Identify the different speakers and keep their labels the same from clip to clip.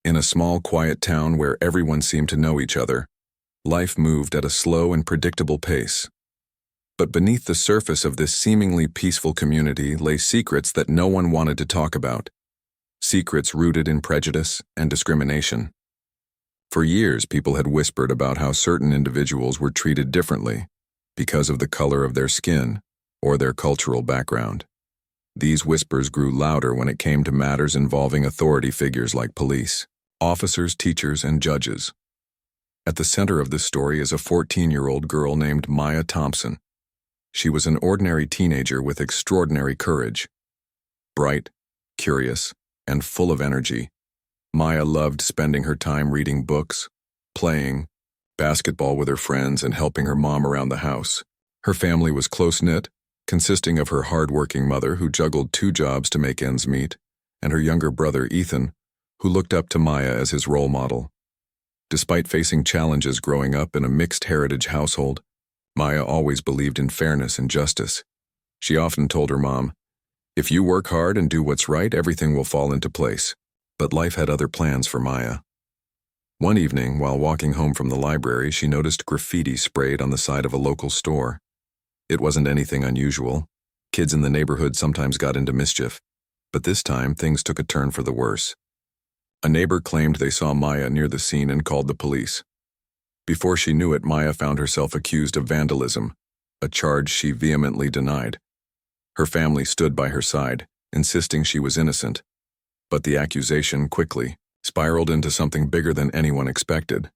Speaker 1: In a small, quiet town where everyone seemed to know each other, life moved at a slow and predictable pace. But beneath the surface of this seemingly peaceful community lay secrets that no one wanted to talk about. Secrets rooted in prejudice and discrimination. For years, people had whispered about how certain individuals were treated differently because of the color of their skin or their cultural background. These whispers grew louder when it came to matters involving authority figures like police, officers, teachers, and judges. At the center of this story is a 14-year-old girl named Maya Thompson. She was an ordinary teenager with extraordinary courage. Bright, curious, and full of energy, Maya loved spending her time reading books, playing basketball with her friends, and helping her mom around the house. Her family was close-knit, consisting of her hard-working mother who juggled 2 jobs to make ends meet, and her younger brother Ethan, who looked up to Maya as his role model. Despite facing challenges growing up in a mixed-heritage household, Maya always believed in fairness and justice. She often told her mom, "If you work hard and do what's right, everything will fall into place." But life had other plans for Maya. One evening, while walking home from the library, she noticed graffiti sprayed on the side of a local store. It wasn't anything unusual. Kids in the neighborhood sometimes got into mischief, but this time things took a turn for the worse. A neighbor claimed they saw Maya near the scene and called the police. Before she knew it, Maya found herself accused of vandalism, a charge she vehemently denied. Her family stood by her side, insisting she was innocent, but the accusation quickly spiraled into something bigger than anyone expected.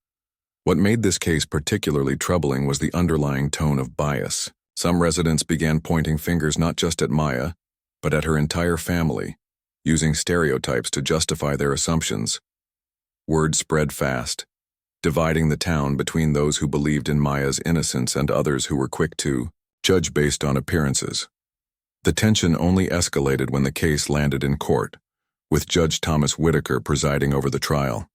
Speaker 1: What made this case particularly troubling was the underlying tone of bias. Some residents began pointing fingers not just at Maya, but at her entire family, using stereotypes to justify their assumptions. Word spread fast, dividing the town between those who believed in Maya's innocence and others who were quick to judge based on appearances. The tension only escalated when the case landed in court, with Judge Thomas Whitaker presiding over the trial.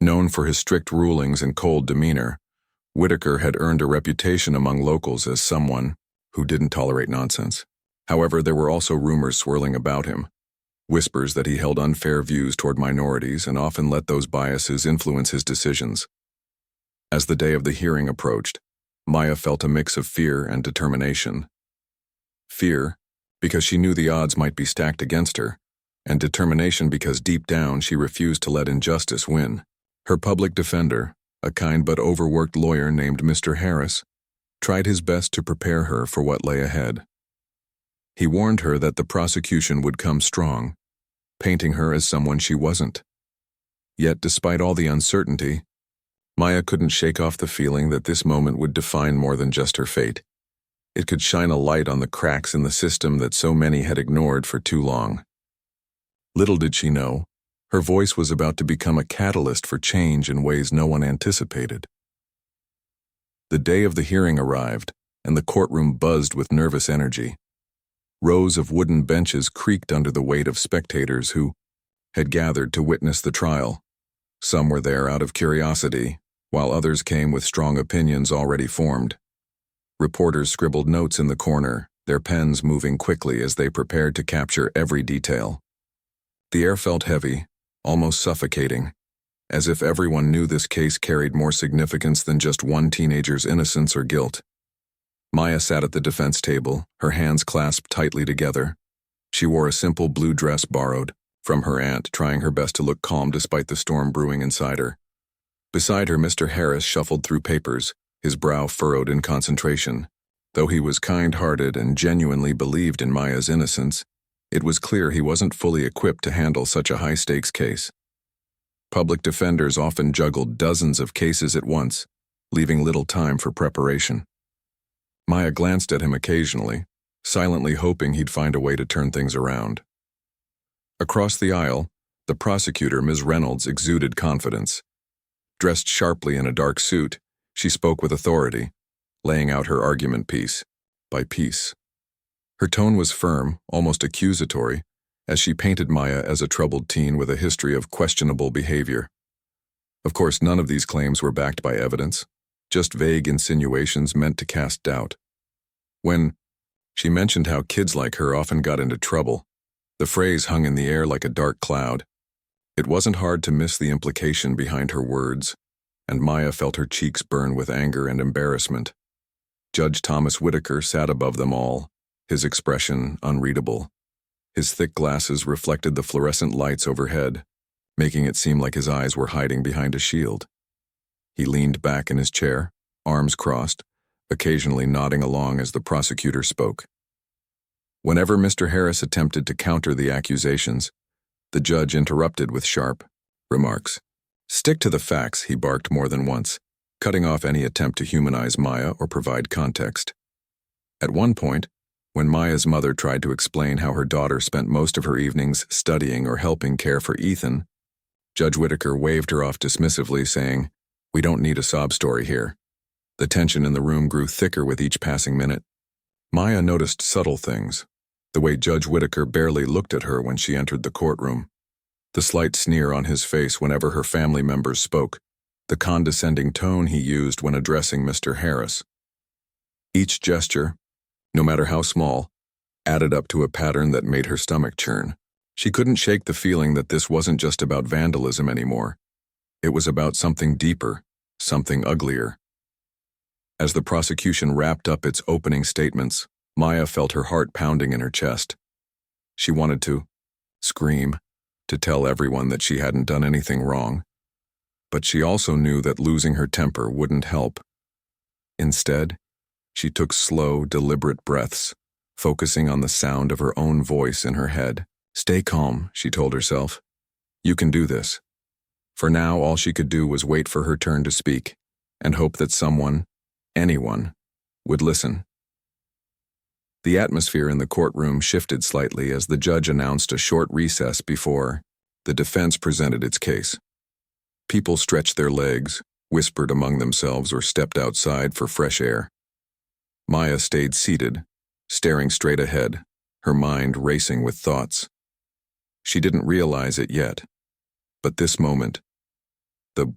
Speaker 1: Known for his strict rulings and cold demeanor, Whitaker had earned a reputation among locals as someone who didn't tolerate nonsense. However, there were also rumors swirling about him, whispers that he held unfair views toward minorities and often let those biases influence his decisions. As the day of the hearing approached, Maya felt a mix of fear and determination. Fear, because she knew the odds might be stacked against her, and determination because deep down she refused to let injustice win. Her public defender, a kind but overworked lawyer named Mr. Harris, tried his best to prepare her for what lay ahead. He warned her that the prosecution would come strong, painting her as someone she wasn't. Yet, despite all the uncertainty, Maya couldn't shake off the feeling that this moment would define more than just her fate. It could shine a light on the cracks in the system that so many had ignored for too long. Little did she know, her voice was about to become a catalyst for change in ways no one anticipated. The day of the hearing arrived, and the courtroom buzzed with nervous energy. Rows of wooden benches creaked under the weight of spectators who had gathered to witness the trial. Some were there out of curiosity, while others came with strong opinions already formed. Reporters scribbled notes in the corner, their pens moving quickly as they prepared to capture every detail. The air felt heavy, almost suffocating, as if everyone knew this case carried more significance than just one teenager's innocence or guilt. Maya sat at the defense table, her hands clasped tightly together. She wore a simple blue dress borrowed from her aunt, trying her best to look calm despite the storm brewing inside her. Beside her, Mr. Harris shuffled through papers, his brow furrowed in concentration. Though he was kind-hearted and genuinely believed in Maya's innocence, it was clear he wasn't fully equipped to handle such a high-stakes case. Public defenders often juggled dozens of cases at once, leaving little time for preparation. Maya glanced at him occasionally, silently hoping he'd find a way to turn things around. Across the aisle, the prosecutor, Ms. Reynolds, exuded confidence. Dressed sharply in a dark suit, she spoke with authority, laying out her argument piece by piece. Her tone was firm, almost accusatory, as she painted Maya as a troubled teen with a history of questionable behavior. Of course, none of these claims were backed by evidence, just vague insinuations meant to cast doubt. When she mentioned how kids like her often got into trouble, the phrase hung in the air like a dark cloud. It wasn't hard to miss the implication behind her words, and Maya felt her cheeks burn with anger and embarrassment. Judge Thomas Whitaker sat above them all, his expression unreadable. His thick glasses reflected the fluorescent lights overhead, making it seem like his eyes were hiding behind a shield. He leaned back in his chair, arms crossed, occasionally nodding along as the prosecutor spoke. Whenever Mr. Harris attempted to counter the accusations, the judge interrupted with sharp remarks. "Stick to the facts," he barked more than once, cutting off any attempt to humanize Maya or provide context. At one point, when Maya's mother tried to explain how her daughter spent most of her evenings studying or helping care for Ethan, Judge Whitaker waved her off dismissively, saying, "We don't need a sob story here." The tension in the room grew thicker with each passing minute. Maya noticed subtle things, the way Judge Whitaker barely looked at her when she entered the courtroom, the slight sneer on his face whenever her family members spoke, the condescending tone he used when addressing Mr. Harris. Each gesture, no matter how small, added up to a pattern that made her stomach churn. She couldn't shake the feeling that this wasn't just about vandalism anymore. It was about something deeper, something uglier. As the prosecution wrapped up its opening statements, Maya felt her heart pounding in her chest. She wanted to scream, to tell everyone that she hadn't done anything wrong. But she also knew that losing her temper wouldn't help. Instead, she took slow, deliberate breaths, focusing on the sound of her own voice in her head. "Stay calm," she told herself. "You can do this." For now, all she could do was wait for her turn to speak, and hope that someone, anyone, would listen. The atmosphere in the courtroom shifted slightly as the judge announced a short recess before the defense presented its case. People stretched their legs, whispered among themselves, or stepped outside for fresh air. Maya stayed seated, staring straight ahead, her mind racing with thoughts. She didn't realize it yet, but this moment, the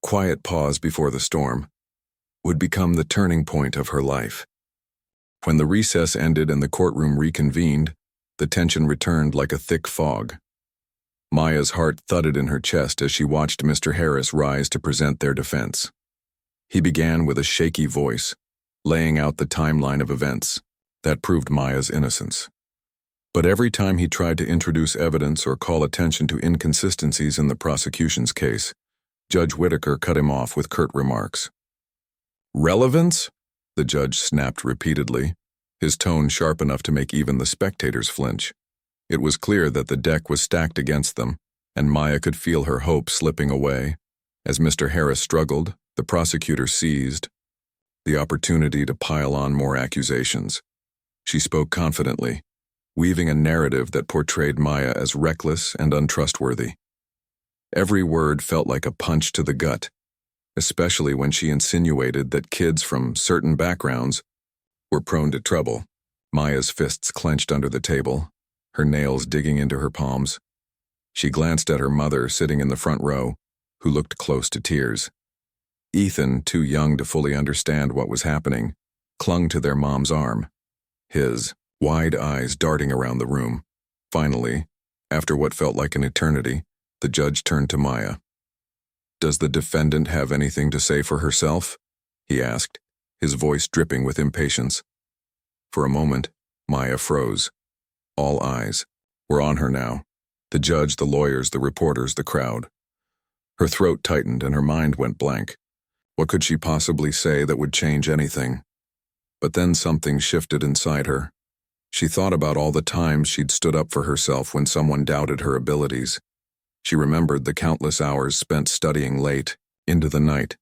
Speaker 1: quiet pause before the storm, would become the turning point of her life. When the recess ended and the courtroom reconvened, the tension returned like a thick fog. Maya's heart thudded in her chest as she watched Mr. Harris rise to present their defense. He began with a shaky voice, laying out the timeline of events that proved Maya's innocence. But every time he tried to introduce evidence or call attention to inconsistencies in the prosecution's case, Judge Whitaker cut him off with curt remarks. "Relevance?" the judge snapped repeatedly, his tone sharp enough to make even the spectators flinch. It was clear that the deck was stacked against them, and Maya could feel her hope slipping away. As Mr. Harris struggled, the prosecutor seized the opportunity to pile on more accusations. She spoke confidently, weaving a narrative that portrayed Maya as reckless and untrustworthy. Every word felt like a punch to the gut, especially when she insinuated that kids from certain backgrounds were prone to trouble. Maya's fists clenched under the table, her nails digging into her palms. She glanced at her mother sitting in the front row, who looked close to tears. Ethan, too young to fully understand what was happening, clung to their mom's arm, his wide eyes darting around the room. Finally, after what felt like an eternity, the judge turned to Maya. "Does the defendant have anything to say for herself?" he asked, his voice dripping with impatience. For a moment, Maya froze. All eyes were on her now. The judge, the lawyers, the reporters, the crowd. Her throat tightened and her mind went blank. What could she possibly say that would change anything? But then something shifted inside her. She thought about all the times she'd stood up for herself when someone doubted her abilities. She remembered the countless hours spent studying late, into the night,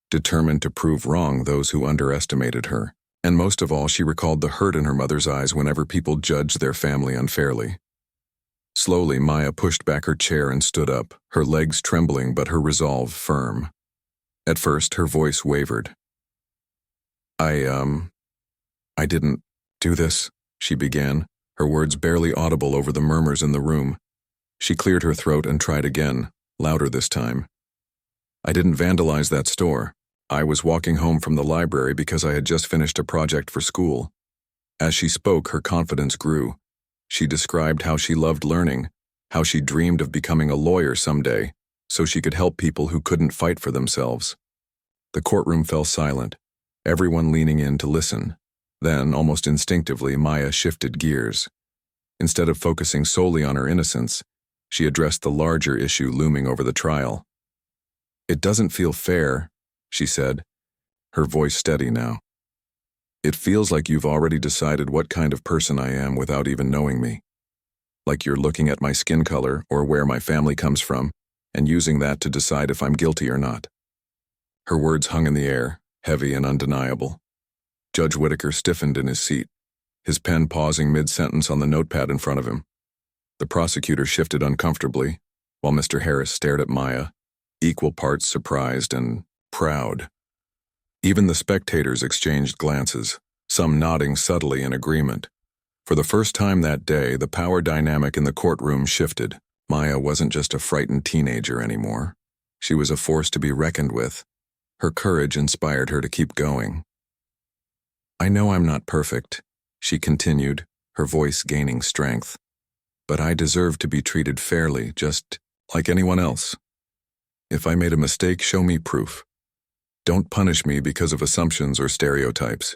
Speaker 1: determined to prove wrong those who underestimated her. And most of all, she recalled the hurt in her mother's eyes whenever people judged their family unfairly. Slowly, Maya pushed back her chair and stood up, her legs trembling but her resolve firm. At first, her voice wavered. I didn't do this," she began, her words barely audible over the murmurs in the room. She cleared her throat and tried again, louder this time. "I didn't vandalize that store. I was walking home from the library because I had just finished a project for school." As she spoke, her confidence grew. She described how she loved learning, how she dreamed of becoming a lawyer someday so she could help people who couldn't fight for themselves. The courtroom fell silent, everyone leaning in to listen. Then, almost instinctively, Maya shifted gears. Instead of focusing solely on her innocence, she addressed the larger issue looming over the trial. "It doesn't feel fair," she said, her voice steady now. "It feels like you've already decided what kind of person I am without even knowing me. Like you're looking at my skin color or where my family comes from and using that to decide if I'm guilty or not." Her words hung in the air, heavy and undeniable. Judge Whitaker stiffened in his seat, his pen pausing mid-sentence on the notepad in front of him. The prosecutor shifted uncomfortably, while Mr. Harris stared at Maya, equal parts surprised and proud. Even the spectators exchanged glances, some nodding subtly in agreement. For the first time that day, the power dynamic in the courtroom shifted. Maya wasn't just a frightened teenager anymore. She was a force to be reckoned with. Her courage inspired her to keep going. "I know I'm not perfect," she continued, her voice gaining strength. "But I deserve to be treated fairly, just like anyone else. If I made a mistake, show me proof. Don't punish me because of assumptions or stereotypes."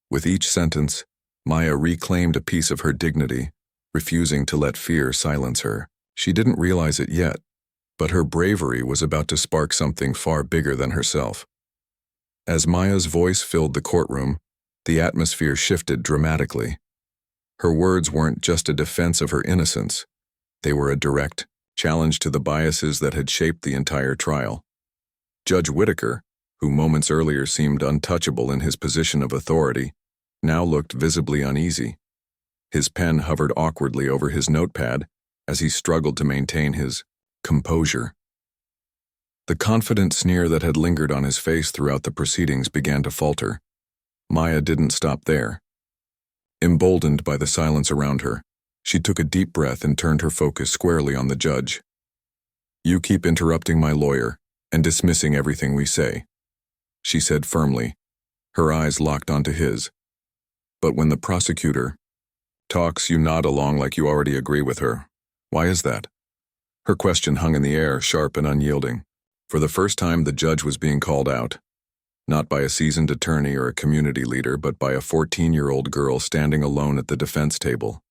Speaker 1: With each sentence, Maya reclaimed a piece of her dignity, refusing to let fear silence her. She didn't realize it yet, but her bravery was about to spark something far bigger than herself. As Maya's voice filled the courtroom, the atmosphere shifted dramatically. Her words weren't just a defense of her innocence. They were a direct challenge to the biases that had shaped the entire trial. Judge Whitaker, who moments earlier seemed untouchable in his position of authority, now looked visibly uneasy. His pen hovered awkwardly over his notepad as he struggled to maintain his composure. The confident sneer that had lingered on his face throughout the proceedings began to falter. Maya didn't stop there. Emboldened by the silence around her, she took a deep breath and turned her focus squarely on the judge. "You keep interrupting my lawyer and dismissing everything we say," she said firmly, her eyes locked onto his. "But when the prosecutor talks, you nod along like you already agree with her. Why is that?" Her question hung in the air, sharp and unyielding. For the first time, the judge was being called out, not by a seasoned attorney or a community leader, but by a 14-year-old girl standing alone at the defense table.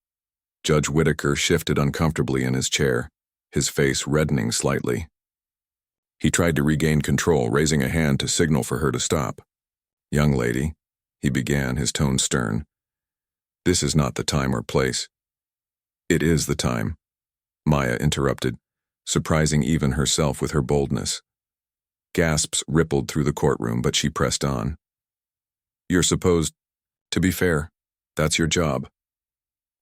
Speaker 1: Judge Whitaker shifted uncomfortably in his chair, his face reddening slightly. He tried to regain control, raising a hand to signal for her to stop. "Young lady," he began, his tone stern, "this is not the time or place." "It is the time," Maya interrupted, surprising even herself with her boldness. Gasps rippled through the courtroom, but she pressed on. "You're supposed to be fair. That's your job.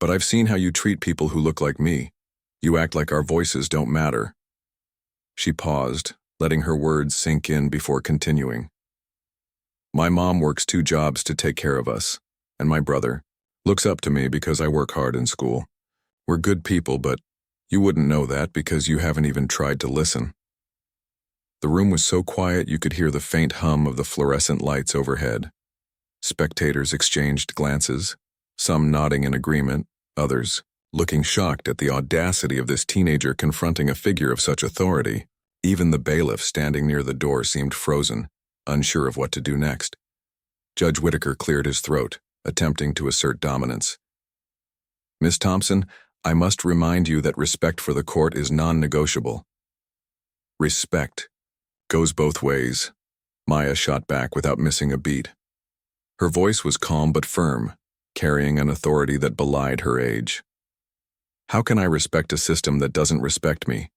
Speaker 1: But I've seen how you treat people who look like me. You act like our voices don't matter." She paused, letting her words sink in before continuing. "My mom works 2 jobs to take care of us, and my brother looks up to me because I work hard in school. We're good people, but you wouldn't know that because you haven't even tried to listen." The room was so quiet you could hear the faint hum of the fluorescent lights overhead. Spectators exchanged glances, some nodding in agreement, others looking shocked at the audacity of this teenager confronting a figure of such authority. Even the bailiff standing near the door seemed frozen, unsure of what to do next. Judge Whitaker cleared his throat, attempting to assert dominance. "Miss Thompson, I must remind you that respect for the court is non-negotiable." "Respect goes both ways," Maya shot back without missing a beat. Her voice was calm but firm, carrying an authority that belied her age. "How can I respect a system that doesn't respect me?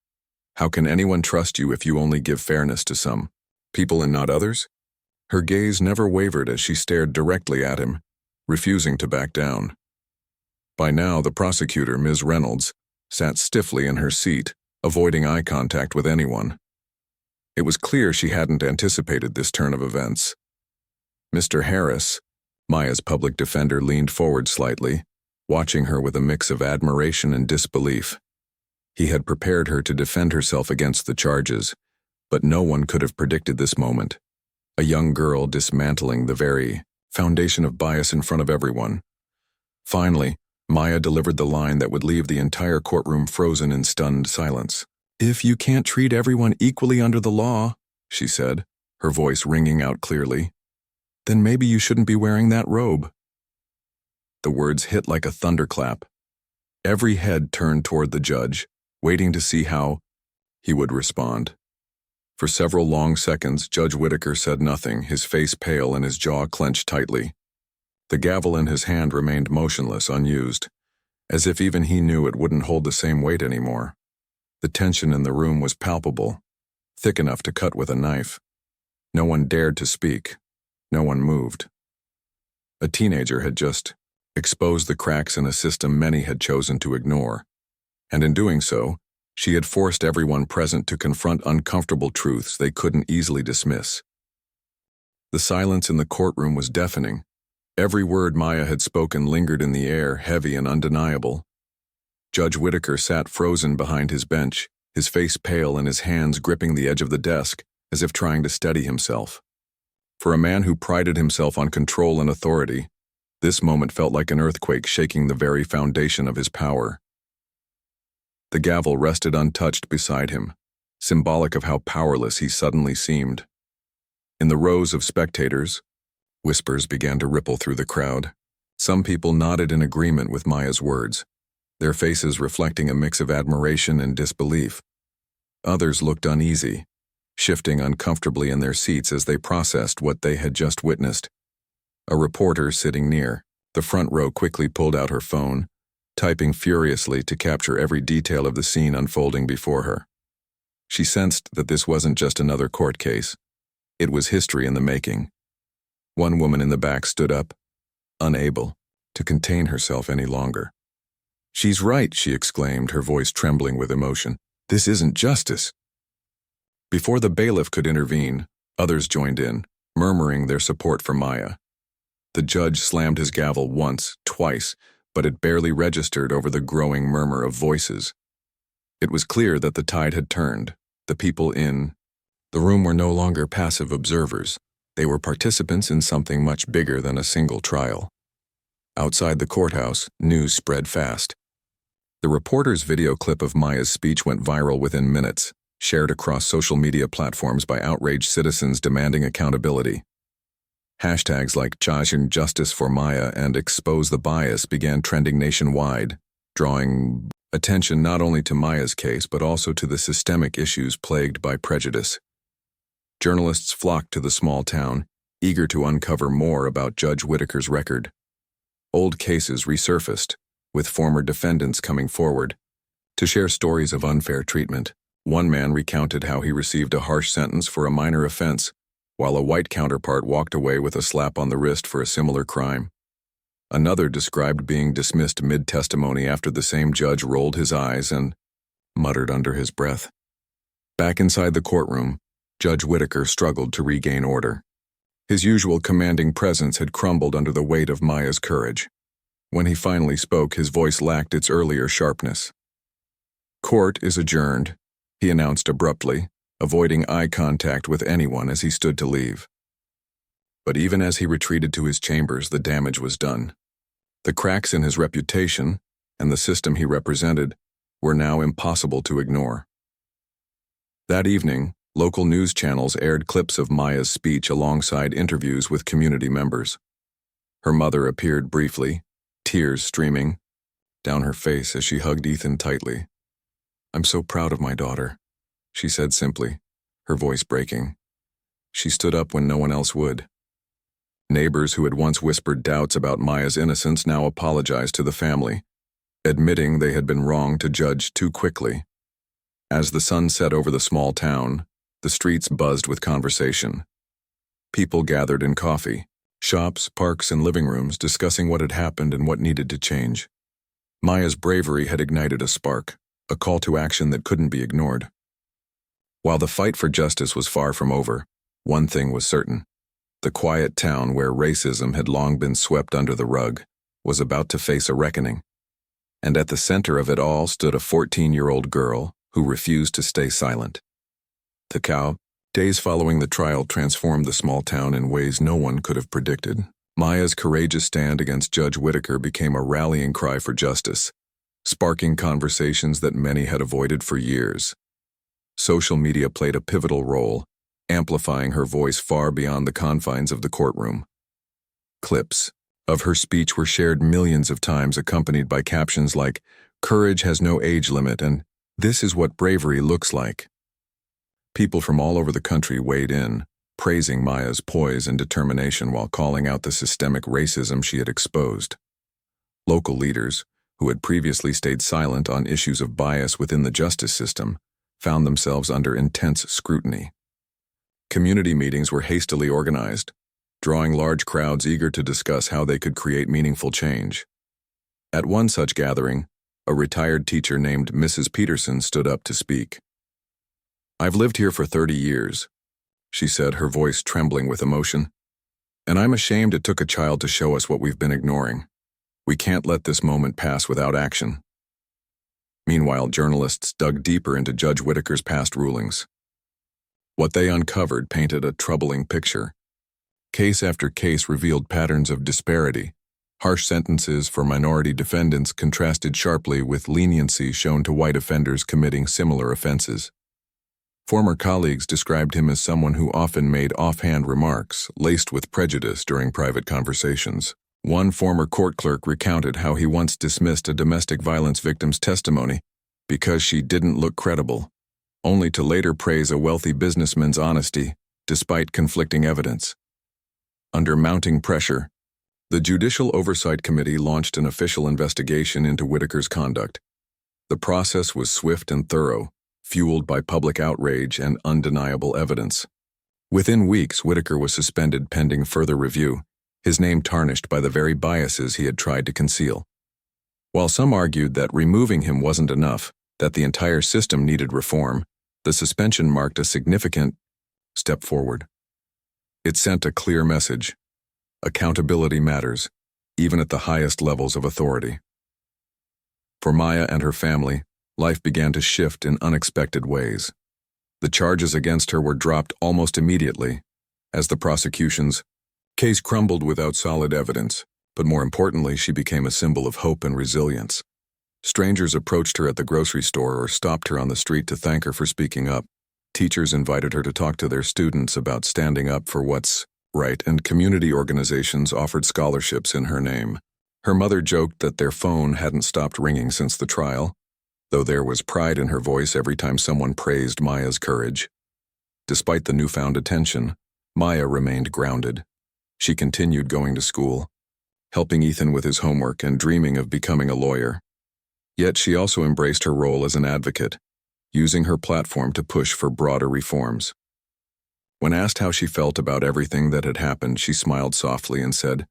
Speaker 1: How can anyone trust you if you only give fairness to some people and not others?" Her gaze never wavered as she stared directly at him, refusing to back down. By now, the prosecutor, Ms. Reynolds, sat stiffly in her seat, avoiding eye contact with anyone. It was clear she hadn't anticipated this turn of events. Mr. Harris, Maya's public defender, leaned forward slightly, watching her with a mix of admiration and disbelief. He had prepared her to defend herself against the charges, but no one could have predicted this moment. A young girl dismantling the very foundation of bias in front of everyone. Finally, Maya delivered the line that would leave the entire courtroom frozen in stunned silence. "If you can't treat everyone equally under the law," she said, her voice ringing out clearly, "then maybe you shouldn't be wearing that robe." The words hit like a thunderclap. Every head turned toward the judge, waiting to see how he would respond. For several long seconds, Judge Whitaker said nothing, his face pale and his jaw clenched tightly. The gavel in his hand remained motionless, unused, as if even he knew it wouldn't hold the same weight anymore. The tension in the room was palpable, thick enough to cut with a knife. No one dared to speak. No one moved. A teenager had just exposed the cracks in a system many had chosen to ignore, and in doing so, she had forced everyone present to confront uncomfortable truths they couldn't easily dismiss. The silence in the courtroom was deafening. Every word Maya had spoken lingered in the air, heavy and undeniable. Judge Whitaker sat frozen behind his bench, his face pale and his hands gripping the edge of the desk, as if trying to steady himself. For a man who prided himself on control and authority, this moment felt like an earthquake shaking the very foundation of his power. The gavel rested untouched beside him, symbolic of how powerless he suddenly seemed. In the rows of spectators, whispers began to ripple through the crowd. Some people nodded in agreement with Maya's words, their faces reflecting a mix of admiration and disbelief. Others looked uneasy, shifting uncomfortably in their seats as they processed what they had just witnessed. A reporter sitting near the front row quickly pulled out her phone, typing furiously to capture every detail of the scene unfolding before her. She sensed that this wasn't just another court case. It was history in the making. One woman in the back stood up, unable to contain herself any longer. "She's right," she exclaimed, her voice trembling with emotion. "This isn't justice." Before the bailiff could intervene, others joined in, murmuring their support for Maya. The judge slammed his gavel once, twice, but it barely registered over the growing murmur of voices. It was clear that the tide had turned. The people in the room were no longer passive observers. They were participants in something much bigger than a single trial. Outside the courthouse, news spread fast. The reporter's video clip of Maya's speech went viral within minutes, shared across social media platforms by outraged citizens demanding accountability. Hashtags like "Charging Justice for Maya" and "Expose the Bias" began trending nationwide, drawing attention not only to Maya's case but also to the systemic issues plagued by prejudice. Journalists flocked to the small town, eager to uncover more about Judge Whitaker's record. Old cases resurfaced, with former defendants coming forward to share stories of unfair treatment. One man recounted how he received a harsh sentence for a minor offense, while a white counterpart walked away with a slap on the wrist for a similar crime. Another described being dismissed mid-testimony after the same judge rolled his eyes and muttered under his breath. Back inside the courtroom, Judge Whitaker struggled to regain order. His usual commanding presence had crumbled under the weight of Maya's courage. When he finally spoke, his voice lacked its earlier sharpness. "Court is adjourned," he announced abruptly, avoiding eye contact with anyone as he stood to leave. But even as he retreated to his chambers, the damage was done. The cracks in his reputation and the system he represented were now impossible to ignore. That evening, local news channels aired clips of Maya's speech alongside interviews with community members. Her mother appeared briefly, tears streaming down her face as she hugged Ethan tightly. "I'm so proud of my daughter," she said simply, her voice breaking. She stood up when no one else would. Neighbors who had once whispered doubts about Maya's innocence now apologized to the family, admitting they had been wrong to judge too quickly. As the sun set over the small town, the streets buzzed with conversation. People gathered in coffee shops, parks, and living rooms discussing what had happened and what needed to change. Maya's bravery had ignited a spark, a call to action that couldn't be ignored. While the fight for justice was far from over, one thing was certain. The quiet town where racism had long been swept under the rug was about to face a reckoning. And at the center of it all stood a 14-year-old girl who refused to stay silent. Days following the trial transformed the small town in ways no one could have predicted. Maya's courageous stand against Judge Whitaker became a rallying cry for justice, sparking conversations that many had avoided for years. Social media played a pivotal role, amplifying her voice far beyond the confines of the courtroom. Clips of her speech were shared millions of times, accompanied by captions like, "Courage has no age limit," and "This is what bravery looks like." People from all over the country weighed in, praising Maya's poise and determination while calling out the systemic racism she had exposed. Local leaders, who had previously stayed silent on issues of bias within the justice system, found themselves under intense scrutiny. Community meetings were hastily organized, drawing large crowds eager to discuss how they could create meaningful change. At one such gathering, a retired teacher named Mrs. Peterson stood up to speak. "I've lived here for 30 years, she said, her voice trembling with emotion. "And I'm ashamed it took a child to show us what we've been ignoring. We can't let this moment pass without action." Meanwhile, journalists dug deeper into Judge Whitaker's past rulings. What they uncovered painted a troubling picture. Case after case revealed patterns of disparity. Harsh sentences for minority defendants contrasted sharply with leniency shown to white offenders committing similar offenses. Former colleagues described him as someone who often made offhand remarks, laced with prejudice during private conversations. One former court clerk recounted how he once dismissed a domestic violence victim's testimony because she didn't look credible, only to later praise a wealthy businessman's honesty, despite conflicting evidence. Under mounting pressure, the Judicial Oversight Committee launched an official investigation into Whitaker's conduct. The process was swift and thorough, fueled by public outrage and undeniable evidence. Within weeks, Whitaker was suspended pending further review, his name tarnished by the very biases he had tried to conceal. While some argued that removing him wasn't enough, that the entire system needed reform, the suspension marked a significant step forward. It sent a clear message. Accountability matters, even at the highest levels of authority. For Maya and her family, life began to shift in unexpected ways. The charges against her were dropped almost immediately, as the prosecution's case crumbled without solid evidence, but more importantly, she became a symbol of hope and resilience. Strangers approached her at the grocery store or stopped her on the street to thank her for speaking up. Teachers invited her to talk to their students about standing up for what's right, and community organizations offered scholarships in her name. Her mother joked that their phone hadn't stopped ringing since the trial, though there was pride in her voice every time someone praised Maya's courage. Despite the newfound attention, Maya remained grounded. She continued going to school, helping Ethan with his homework and dreaming of becoming a lawyer. Yet she also embraced her role as an advocate, using her platform to push for broader reforms. When asked how she felt about everything that had happened, she smiled softly and said,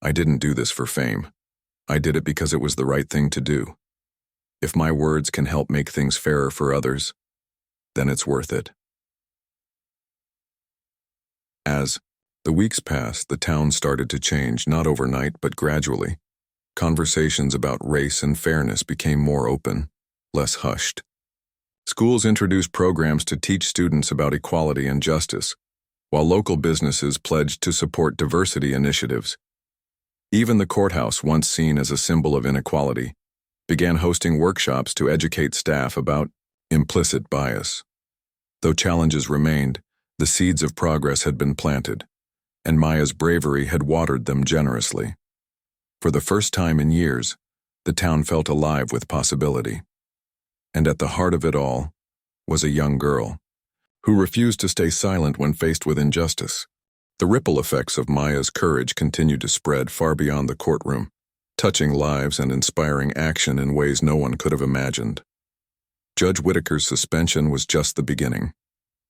Speaker 1: "I didn't do this for fame. I did it because it was the right thing to do. If my words can help make things fairer for others, then it's worth it." As the weeks passed, the town started to change, not overnight, but gradually. Conversations about race and fairness became more open, less hushed. Schools introduced programs to teach students about equality and justice, while local businesses pledged to support diversity initiatives. Even the courthouse, once seen as a symbol of inequality, began hosting workshops to educate staff about implicit bias. Though challenges remained, the seeds of progress had been planted, and Maya's bravery had watered them generously. For the first time in years, the town felt alive with possibility. And at the heart of it all was a young girl who refused to stay silent when faced with injustice. The ripple effects of Maya's courage continued to spread far beyond the courtroom, touching lives and inspiring action in ways no one could have imagined. Judge Whitaker's suspension was just the beginning.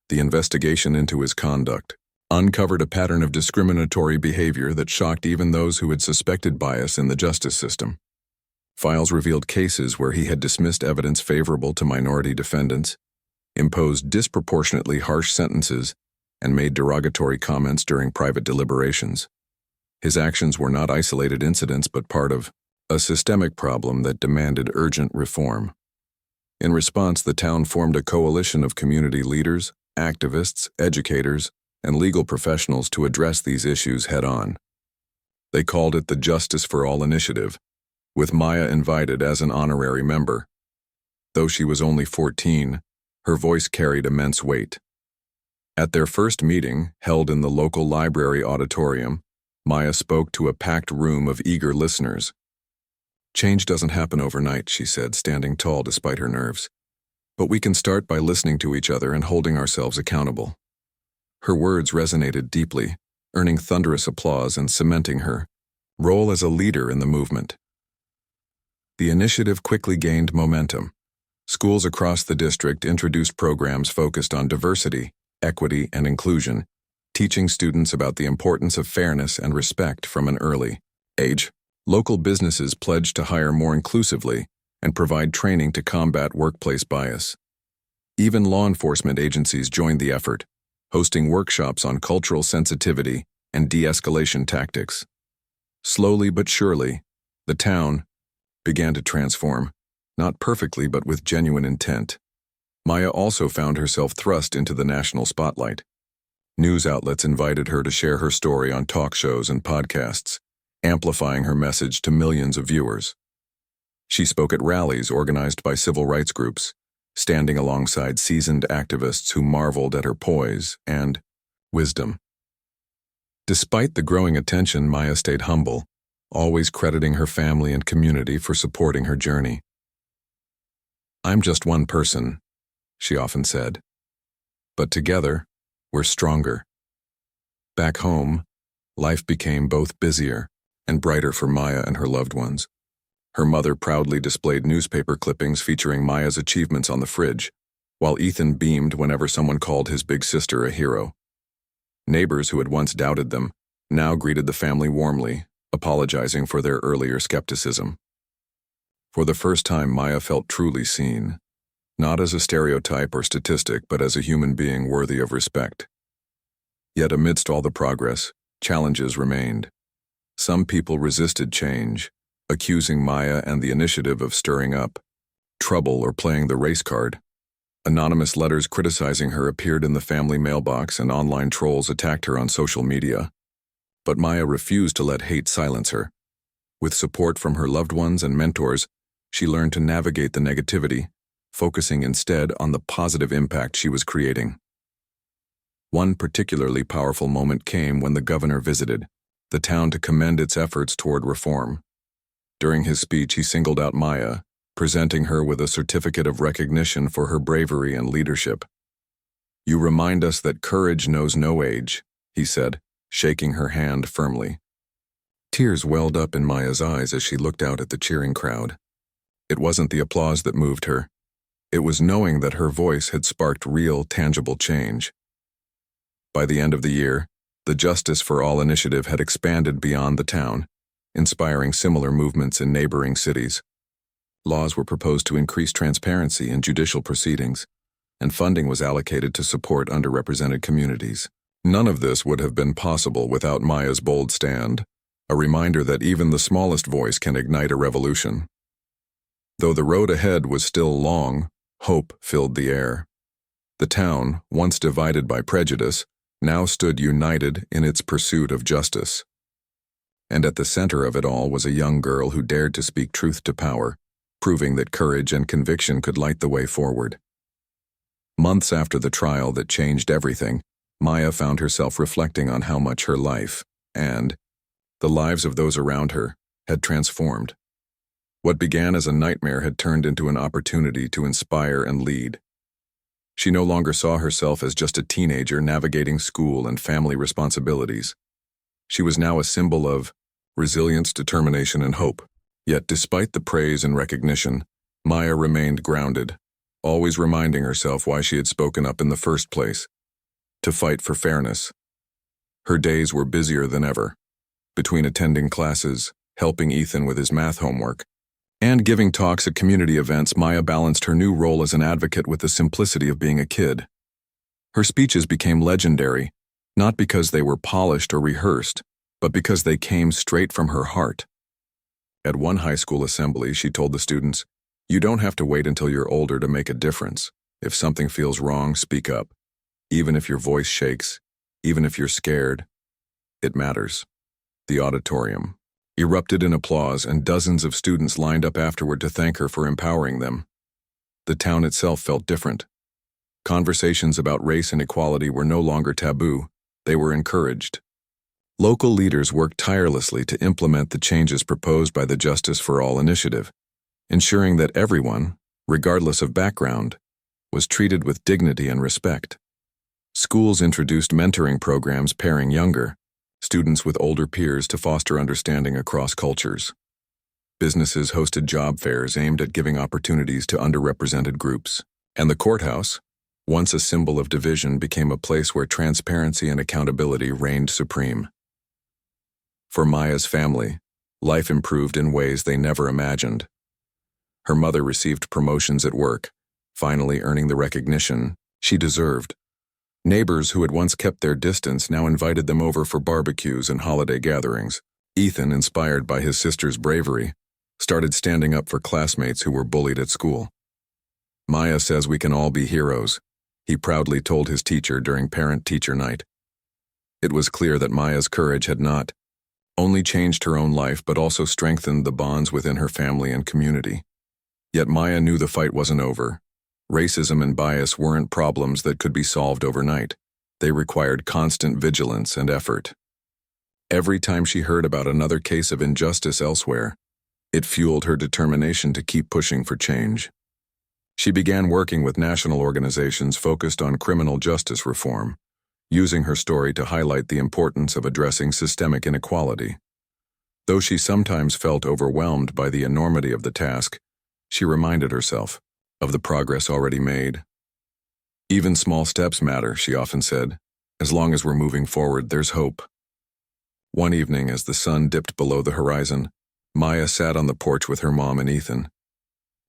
Speaker 1: The investigation into his conduct uncovered a pattern of discriminatory behavior that shocked even those who had suspected bias in the justice system. Files revealed cases where he had dismissed evidence favorable to minority defendants, imposed disproportionately harsh sentences, and made derogatory comments during private deliberations. His actions were not isolated incidents but part of a systemic problem that demanded urgent reform. In response, the town formed a coalition of community leaders, activists, educators, and legal professionals to address these issues head-on. They called it the Justice for All Initiative, with Maya invited as an honorary member. Though she was only 14, her voice carried immense weight. At their first meeting, held in the local library auditorium, Maya spoke to a packed room of eager listeners. "Change doesn't happen overnight," she said, standing tall despite her nerves. "But we can start by listening to each other and holding ourselves accountable." Her words resonated deeply, earning thunderous applause and cementing her role as a leader in the movement. The initiative quickly gained momentum. Schools across the district introduced programs focused on diversity, equity, and inclusion, teaching students about the importance of fairness and respect from an early age. Local businesses pledged to hire more inclusively and provide training to combat workplace bias. Even law enforcement agencies joined the effort, hosting workshops on cultural sensitivity and de-escalation tactics. Slowly but surely, the town began to transform, not perfectly but with genuine intent. Maya also found herself thrust into the national spotlight. News outlets invited her to share her story on talk shows and podcasts, amplifying her message to millions of viewers. She spoke at rallies organized by civil rights groups, standing alongside seasoned activists who marveled at her poise and wisdom. Despite the growing attention, Maya stayed humble, always crediting her family and community for supporting her journey. "I'm just one person," she often said, "but together, we're stronger." Back home, life became both busier and brighter for Maya and her loved ones. Her mother proudly displayed newspaper clippings featuring Maya's achievements on the fridge, while Ethan beamed whenever someone called his big sister a hero. Neighbors who had once doubted them now greeted the family warmly, apologizing for their earlier skepticism. For the first time, Maya felt truly seen, not as a stereotype or statistic, but as a human being worthy of respect. Yet amidst all the progress, challenges remained. Some people resisted change, accusing Maya and the initiative of stirring up trouble or playing the race card. Anonymous letters criticizing her appeared in the family mailbox, and online trolls attacked her on social media. But Maya refused to let hate silence her. With support from her loved ones and mentors, she learned to navigate the negativity, focusing instead on the positive impact she was creating. One particularly powerful moment came when the governor visited the town to commend its efforts toward reform. During his speech, he singled out Maya, presenting her with a certificate of recognition for her bravery and leadership. "You remind us that courage knows no age," he said, shaking her hand firmly. Tears welled up in Maya's eyes as she looked out at the cheering crowd. It wasn't the applause that moved her. It was knowing that her voice had sparked real, tangible change. By the end of the year, the Justice for All initiative had expanded beyond the town, inspiring similar movements in neighboring cities. Laws were proposed to increase transparency in judicial proceedings, and funding was allocated to support underrepresented communities. None of this would have been possible without Maya's bold stand, a reminder that even the smallest voice can ignite a revolution. Though the road ahead was still long, hope filled the air. The town, once divided by prejudice, now stood united in its pursuit of justice. And at the center of it all was a young girl who dared to speak truth to power, proving that courage and conviction could light the way forward. Months after the trial that changed everything, Maya found herself reflecting on how much her life, and the lives of those around her, had transformed. What began as a nightmare had turned into an opportunity to inspire and lead. She no longer saw herself as just a teenager navigating school and family responsibilities. She was now a symbol of resilience, determination, and hope. Yet despite the praise and recognition, Maya remained grounded, always reminding herself why she had spoken up in the first place: to fight for fairness. Her days were busier than ever. Between attending classes, helping Ethan with his math homework, and giving talks at community events, Maya balanced her new role as an advocate with the simplicity of being a kid. Her speeches became legendary, not because they were polished or rehearsed, but because they came straight from her heart. At one high school assembly, she told the students, "You don't have to wait until you're older to make a difference. If something feels wrong, speak up. Even if your voice shakes, even if you're scared, it matters." the auditorium, erupted in applause, and dozens of students lined up afterward to thank her for empowering them. The town itself felt different. Conversations about race and equality were no longer taboo, they were encouraged. Local leaders worked tirelessly to implement the changes proposed by the Justice for All initiative, ensuring that everyone, regardless of background, was treated with dignity and respect. Schools introduced mentoring programs pairing younger students with older peers to foster understanding across cultures. Businesses hosted job fairs aimed at giving opportunities to underrepresented groups. And the courthouse, once a symbol of division, became a place where transparency and accountability reigned supreme. For Maya's family, life improved in ways they never imagined. Her mother received promotions at work, finally earning the recognition she deserved. Neighbors who had once kept their distance now invited them over for barbecues and holiday gatherings. Ethan, inspired by his sister's bravery, started standing up for classmates who were bullied at school. "Maya says we can all be heroes," he proudly told his teacher during parent-teacher night. It was clear that Maya's courage had not only changed her own life but also strengthened the bonds within her family and community. Yet Maya knew the fight wasn't over. Racism and bias weren't problems that could be solved overnight. They required constant vigilance and effort. Every time she heard about another case of injustice elsewhere, it fueled her determination to keep pushing for change. She began working with national organizations focused on criminal justice reform, using her story to highlight the importance of addressing systemic inequality. Though she sometimes felt overwhelmed by the enormity of the task, she reminded herself of the progress already made. "Even small steps matter," she often said. "As long as we're moving forward, there's hope." One evening, as the sun dipped below the horizon, Maya sat on the porch with her mom and Ethan.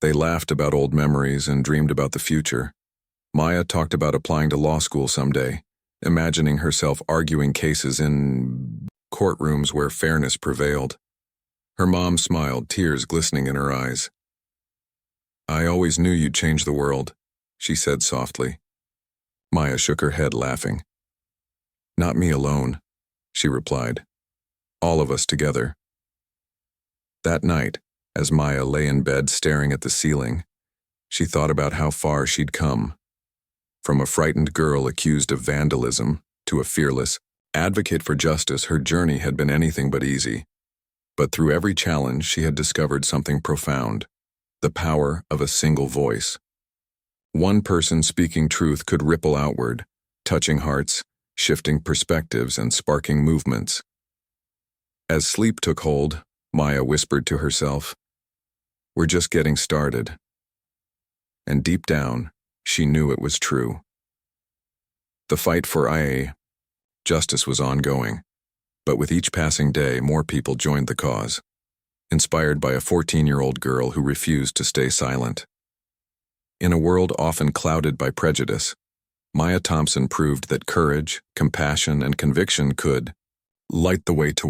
Speaker 1: They laughed about old memories and dreamed about the future. Maya talked about applying to law school someday, imagining herself arguing cases in courtrooms where fairness prevailed. Her mom smiled, tears glistening in her eyes. "I always knew you'd change the world," she said softly. Maya shook her head, laughing. "Not me alone," she replied. "All of us together." That night, as Maya lay in bed staring at the ceiling, she thought about how far she'd come. From a frightened girl accused of vandalism to a fearless advocate for justice, her journey had been anything but easy. But through every challenge, she had discovered something profound: the power of a single voice. One person speaking truth could ripple outward, touching hearts, shifting perspectives, and sparking movements. As sleep took hold, Maya whispered to herself, "We're just getting started." And deep down, she knew it was true. The fight for justice was ongoing, but with each passing day, more people joined the cause, inspired by a 14-year-old girl who refused to stay silent. In a world often clouded by prejudice, Maya Thompson proved that courage, compassion, and conviction could light the way to